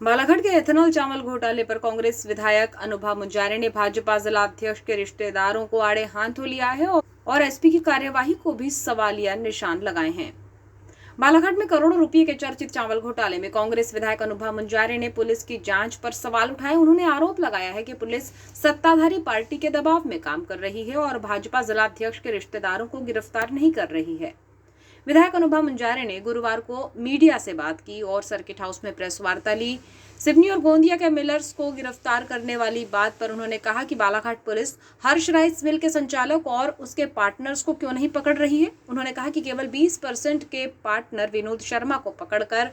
बालाघाट के एथेनॉल चावल घोटाले पर कांग्रेस विधायक अनुभा मुंजारे ने भाजपा जिलाध्यक्ष के रिश्तेदारों को आड़े हाथों लिया है और एसपी की कार्यवाही को भी सवालिया निशान लगाए हैं। बालाघाट में करोड़ों रुपए के चर्चित चावल घोटाले में कांग्रेस विधायक अनुभा मुंजारे ने पुलिस की जांच पर सवाल उठाए। उन्होंने आरोप लगाया है कि पुलिस सत्ताधारी पार्टी के दबाव में काम कर रही है और भाजपा जिलाध्यक्ष के रिश्तेदारों को गिरफ्तार नहीं कर रही है। विधायक अनुभा मुंजारे ने गुरुवार को मीडिया से बात की और सर्किट हाउस में प्रेस वार्ता ली। सिवनी और गोंदिया के मिलर्स को गिरफ्तार करने वाली बात पर उन्होंने कहा कि बालाघाट पुलिस हर्ष राइस मिल के संचालक और उसके पार्टनर्स को क्यों नहीं पकड़ रही है। उन्होंने कहा कि केवल 20% के पार्टनर विनोद शर्मा को पकड़कर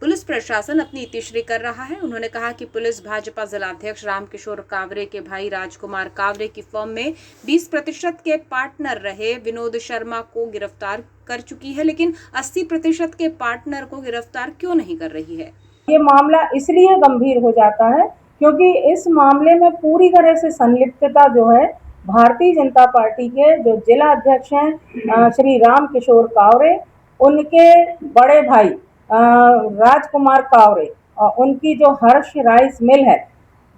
पुलिस प्रशासन अपनी इतिश्री कर रहा है। उन्होंने कहा कि पुलिस भाजपा जिलाध्यक्ष रामकिशोर कावरे के भाई राजकुमार कावरे की फर्म में 20% के पार्टनर रहे विनोद शर्मा को गिरफ्तार कर चुकी है, लेकिन 80% के पार्टनर को गिरफ्तार क्यों नहीं कर रही है। ये मामला इसलिए गंभीर हो जाता है क्योंकि इस मामले में पूरी तरह से संलिप्तता जो है भारतीय जनता पार्टी के जो जिला अध्यक्ष हैं श्री रामकिशोर कावरे, उनके बड़े भाई राजकुमार कावरे, उनकी जो हर्ष राइस मिल है,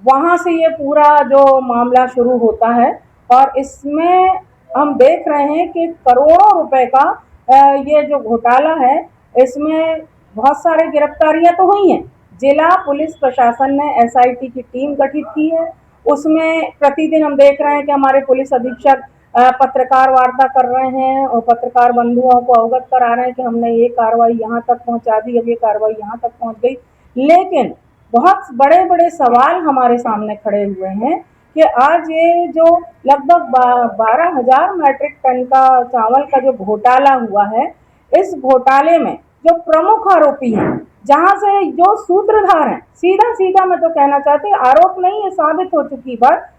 वहाँ से ये पूरा जो मामला शुरू होता है। और इसमें हम देख रहे हैं कि करोड़ों रुपए का ये जो घोटाला है, इसमें बहुत सारे गिरफ्तारियां तो हुई हैं। जिला पुलिस प्रशासन ने एसआईटी की टीम गठित की है। उसमें प्रतिदिन हम देख रहे हैं कि हमारे पुलिस अधीक्षक पत्रकार वार्ता कर रहे हैं और पत्रकार बंधुओं को अवगत करा रहे हैं कि हमने ये कार्रवाई यहाँ तक पहुँचा दी, अब ये कार्रवाई यहाँ तक पहुँच गई। लेकिन बहुत बड़े बड़े सवाल हमारे सामने खड़े हुए हैं कि आज ये जो लगभग 12,000 मैट्रिक टन का चावल का जो घोटाला हुआ है, इस घोटाले में जो प्रमुख आरोपी हैं, जहां से जो सूत्रधार हैं, सीधा सीधा मैं तो कहना चाहती, आरोप नहीं, ये साबित हो चुकी बात,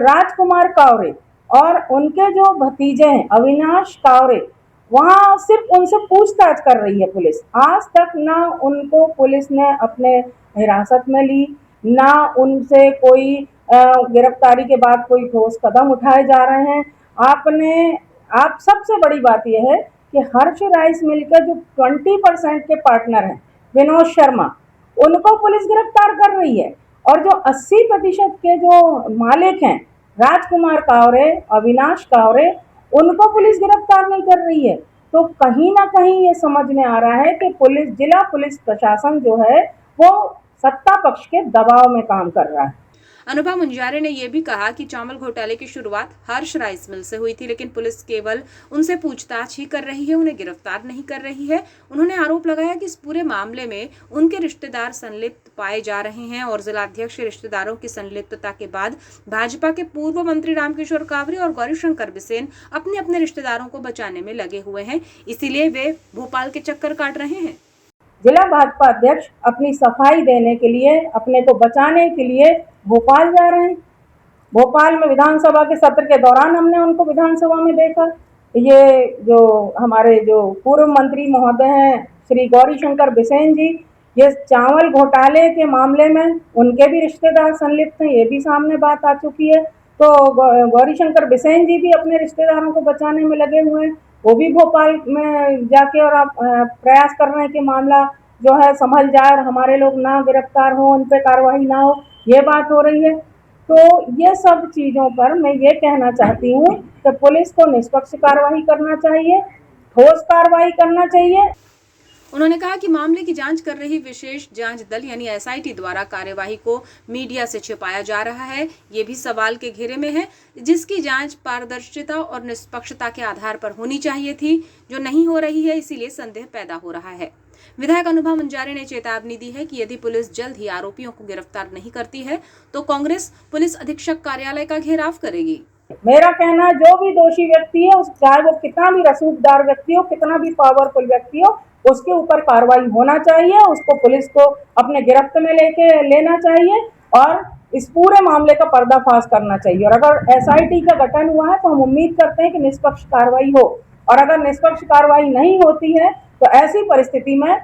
राजकुमार कावरे और उनके जो भतीजे हैं अविनाश कावरे, वहां सिर्फ उनसे पूछताछ कर रही है पुलिस। आज तक ना उनको पुलिस ने अपने हिरासत में ली, ना उनसे कोई गिरफ्तारी के बाद कोई ठोस कदम उठाए जा रहे हैं। आप सबसे बड़ी बात यह है कि हर्ष राइस मिल के जो 20% के पार्टनर हैं विनोद शर्मा, उनको पुलिस गिरफ्तार कर रही है और जो 80% के जो मालिक हैं राजकुमार कावरे, अविनाश कावरे, उनको पुलिस गिरफ्तार नहीं कर रही है। तो कहीं ना कहीं ये समझ में आ रहा है कि पुलिस, जिला पुलिस प्रशासन जो है वो सत्ता पक्ष के दबाव में काम कर रहा है। अनुभा मुंजारे ने यह भी कहा कि चावल घोटाले की शुरुआत हर्ष राइस मिल से हुई थी, लेकिन पुलिस केवल उनसे पूछताछ ही कर रही है, उन्हें गिरफ्तार नहीं कर रही है। उन्होंने आरोप लगाया कि इस पूरे मामले में उनके रिश्तेदार संलिप्त पाए जा रहे हैं और जिलाध्यक्ष के रिश्तेदारों की संलिप्तता के बाद भाजपा के पूर्व मंत्री रामकिशोर कावरे और गौरीशंकर बिसेन अपने अपने रिश्तेदारों को बचाने में लगे हुए हैं, इसीलिए वे भोपाल के चक्कर काट रहे हैं। जिला भाजपा अध्यक्ष अपनी सफाई देने के लिए, अपने को बचाने के लिए भोपाल जा रहे हैं। भोपाल में विधानसभा के सत्र के दौरान हमने उनको विधानसभा में देखा। ये जो हमारे जो पूर्व मंत्री महोदय हैं श्री गौरीशंकर बिसेन जी, ये चावल घोटाले के मामले में उनके भी रिश्तेदार संलिप्त हैं, ये भी सामने बात आ चुकी है। तो गौरीशंकर बिसेन जी भी अपने रिश्तेदारों को बचाने में लगे हुए हैं। वो भी भोपाल में जाके और आप प्रयास कर रहे हैं कि मामला जो है संभल जाए और हमारे लोग ना गिरफ्तार हो, उन पर कार्रवाई ना हो, ये बात हो रही है। तो ये सब चीज़ों पर मैं ये कहना चाहती हूँ कि पुलिस को निष्पक्ष कार्रवाई करना चाहिए, ठोस कार्रवाई करना चाहिए। उन्होंने कहा कि मामले की जांच कर रही विशेष जांच दल यानी एसआईटी द्वारा कार्यवाही को मीडिया से छिपाया जा रहा है, ये भी सवाल के घेरे में है, जिसकी जांच पारदर्शिता और निष्पक्षता के आधार पर होनी चाहिए थी, जो नहीं हो रही है, इसीलिए संदेह पैदा हो रहा है। विधायक अनुभा मुंजारे ने चेतावनी दी है कि यदि पुलिस जल्द ही आरोपियों को गिरफ्तार नहीं करती है तो कांग्रेस पुलिस अधीक्षक कार्यालय का घेराव करेगी। मेरा कहना, जो भी दोषी व्यक्ति है, चाहे वो कितना भी रसूखदार व्यक्ति हो, कितना भी पावरफुल व्यक्ति हो, उसके ऊपर कार्रवाई होना चाहिए, उसको पुलिस को अपने गिरफ्त में लेना चाहिए और इस पूरे मामले का पर्दाफाश करना चाहिए। और अगर एसआईटी का गठन हुआ है तो हम उम्मीद करते हैं कि निष्पक्ष कार्रवाई हो, और अगर निष्पक्ष कार्रवाई नहीं होती है तो ऐसी परिस्थिति में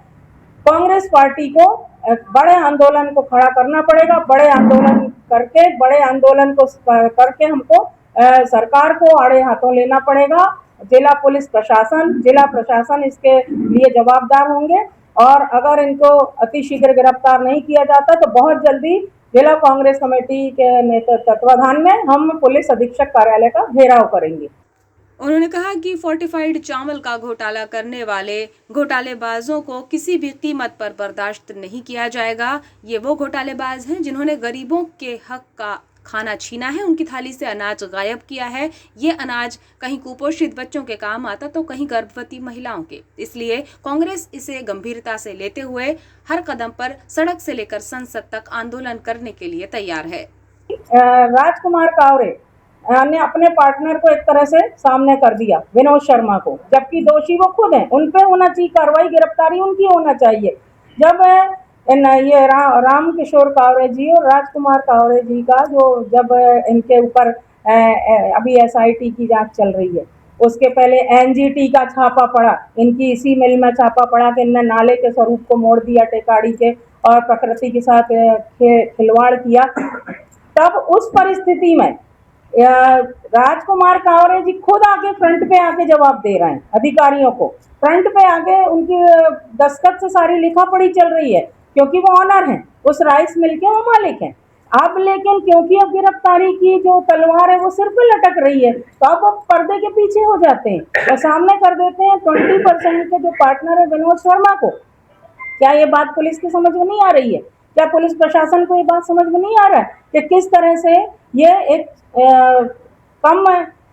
कांग्रेस पार्टी को बड़े आंदोलन को खड़ा करना पड़ेगा। बड़े आंदोलन को करके हमको सरकार को आड़े हाथों लेना पड़ेगा। जिला प्रशासन इसके लिए जवाबदार होंगे। और अगर इनको अतिशीघ्र गिरफ्तार नहीं किया जाता तो बहुत जल्दी जिला कांग्रेस कमेटी के तत्वाधान में हम पुलिस अधीक्षक कार्यालय का घेराव करेंगे। उन्होंने कहा कि फोर्टिफाइड चावल का घोटाला करने वाले घोटालेबाजों को किसी भी कीमत पर बर्दाश्त नहीं किया जाएगा। ये वो घोटालेबाज हैं जिन्होंने गरीबों के हक का खाना छीना है, उनकी थाली से अनाज गायब किया है। ये अनाज कहीं कुपोषित बच्चों के काम आता तो कहीं गर्भवती महिलाओं के। इसलिए कांग्रेस इसे गंभीरता से लेते हुए हर कदम पर सड़क से लेकर संसद तक आंदोलन करने के लिए तैयार है। राजकुमार कावरे ने अपने पार्टनर को एक तरह से सामने कर दिया, विनोद शर्मा को, जबकि दोषी वो खुद हैं। उन पे होना चाहिए कार्रवाई, गिरफ्तारी उनकी होना चाहिए। जब ये राम किशोर कावरे जी और राजकुमार कावरे जी का जब इनके ऊपर अभी SIT की जांच चल रही है, उसके पहले NGT का छापा पड़ा, इनकी इसी मिल में छापा पड़ा कि इनने नाले के स्वरूप को मोड़ दिया टेकाड़ी के और प्रकृति के साथ खिलवाड़ किया। तब उस परिस्थिति में राजकुमार कावरे जी खुद आके फ्रंट पे आके जवाब दे रहे हैं अधिकारियों को। फ्रंट पे आके उनकी दस्तखत से सारी लिखा पढ़ी चल रही है, क्योंकि वो ऑनर हैं, उस राइस मिल के वो मालिक हैं। अब लेकिन क्योंकि अब गिरफ्तारी की जो तलवार है वो सिर पे लटक रही है, तो अब वो पर्दे के पीछे हो जाते हैं और सामने कर देते हैं 20% के जो पार्टनर है विनोद शर्मा को। क्या ये बात पुलिस की समझ में नहीं आ रही है? क्या पुलिस प्रशासन को ये बात समझ में नहीं आ रहा है कि किस तरह से ये एक कम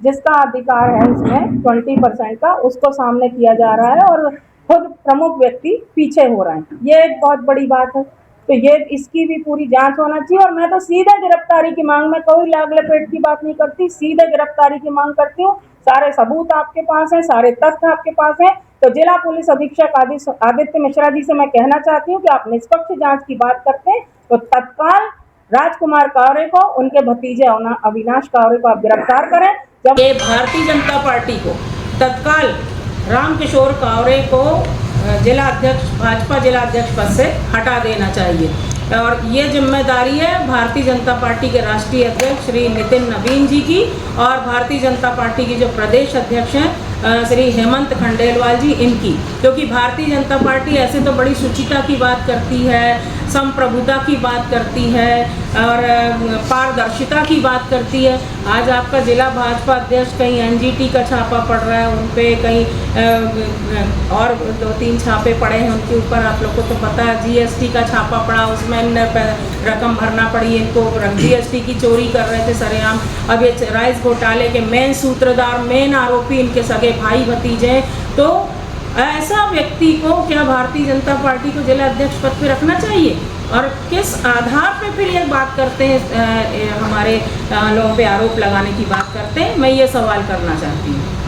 जिसका अधिकार है उसमें 20% का, उसको सामने किया जा रहा है और खुद प्रमुख व्यक्ति पीछे हो रहे हैं। ये एक बहुत बड़ी बात है। तो ये इसकी भी पूरी जांच होना चाहिए और मैं तो सीधे गिरफ्तारी की मांग में, कोई लाग लपेट की बात नहीं करती, सीधे गिरफ्तारी की मांग करती हूँ। सारे सबूत आपके पास हैं, सारे तथ्य आपके पास हैं। तो जिला पुलिस अधीक्षक आदित्य मिश्रा जी से मैं कहना चाहती हूँ कि आप निष्पक्ष जांच की बात करते हैं तो तत्काल राजकुमार कावरे को, उनके भतीजे अविनाश कावरे को आप गिरफ्तार करें। जब ये भारतीय जनता पार्टी को तत्काल रामकिशोर कावरे को जिला अध्यक्ष, भाजपा जिला अध्यक्ष पद से हटा देना चाहिए और ये जिम्मेदारी है भारतीय जनता पार्टी के राष्ट्रीय अध्यक्ष श्री नितिन नवीन जी की और भारतीय जनता पार्टी की जो प्रदेश अध्यक्ष हैं श्री हेमंत खंडेलवाल जी, इनकी। क्योंकि भारतीय जनता पार्टी ऐसे तो बड़ी शुचिता की बात करती है, संप्रभुता की बात करती है और पारदर्शिता की बात करती है। आज आपका जिला भाजपा अध्यक्ष कहीं NGT का छापा पड़ रहा है, उन पे कहीं और 2-3 छापे पड़े हैं उनके ऊपर। आप लोग को तो पता है GST का छापा पड़ा, उसमें रकम भरना पड़ी इनको, GST की चोरी कर रहे थे सरेआम। अब ये राइस घोटाले के मेन सूत्रधार, मेन आरोपी इनके सगे भाई भतीजे। तो ऐसा व्यक्ति को क्या भारतीय जनता पार्टी को जिला अध्यक्ष पद पे रखना चाहिए? और किस आधार पे फिर ये बात करते हैं, हमारे लोगों पे आरोप लगाने की बात करते हैं? मैं ये सवाल करना चाहती हूँ।